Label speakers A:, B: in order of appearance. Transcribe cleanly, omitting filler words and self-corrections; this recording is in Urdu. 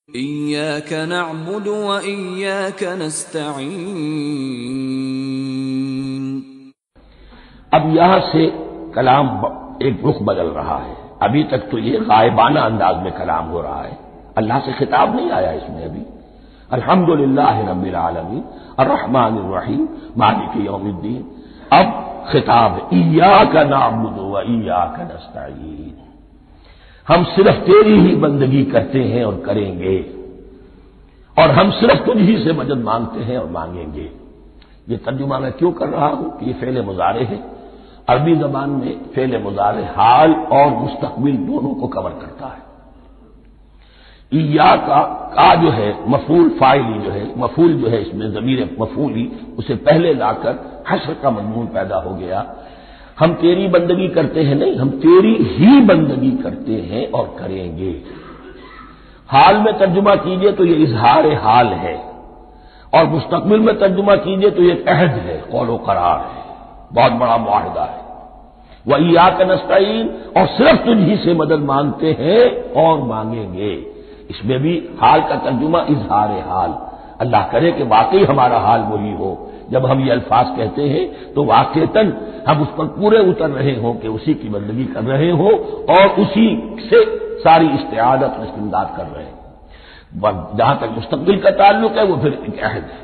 A: إياك نعبد وإياك نستعين۔
B: اب یہاں سے کلام ایک رخ بدل رہا ہے۔ ابھی تک تو یہ غائبانہ انداز میں کلام ہو رہا ہے، اللہ سے خطاب نہیں آیا اس میں ابھی۔ الحمدللہ رب العالمین الرحمن الرحیم مالک یوم الدین۔ اب خطاب ہے ایاک نعبد و ایاک نستعین، ہم صرف تیری ہی بندگی کرتے ہیں اور کریں گے، اور ہم صرف تجھ ہی سے مدد مانگتے ہیں اور مانگیں گے۔ یہ ترجمہ میں کیوں کر رہا ہوں کہ یہ فعل مضارع ہے۔ عربی زبان میں فعل مضارع حال اور مستقبل دونوں کو کور کرتا ہے۔ ایاک کا جو ہے مفعول فاعلی جو ہے، مفعول جو ہے اس میں ضمیر مفعولی اسے پہلے لا کر حشر کا مضمون پیدا ہو گیا۔ ہم تیری بندگی کرتے ہیں نہیں، ہم تیری ہی بندگی کرتے ہیں اور کریں گے۔ حال میں ترجمہ کیجئے تو یہ اظہار حال ہے، اور مستقبل میں ترجمہ کیجئے تو یہ عہد ہے، قول و قرار ہے، بہت بڑا معاہدہ ہے۔ وَإِيَّاكَ نَسْتَعِينُ، اور صرف تجھ ہی سے مدد مانگتے ہیں اور مانگیں گے۔ اس میں بھی حال کا ترجمہ اظہار حال، اللہ کرے کہ واقعی ہمارا حال وہی ہو۔ جب ہم یہ الفاظ کہتے ہیں تو واقعتاً ہم اس پر پورے اتر رہے ہوں کہ اسی کی بندگی کر رہے ہوں اور اسی سے ساری استعادت و استمداد کر رہے ہیں۔ جہاں تک مستقبل کا تعلق ہے وہ پھر ایک عہد ہے۔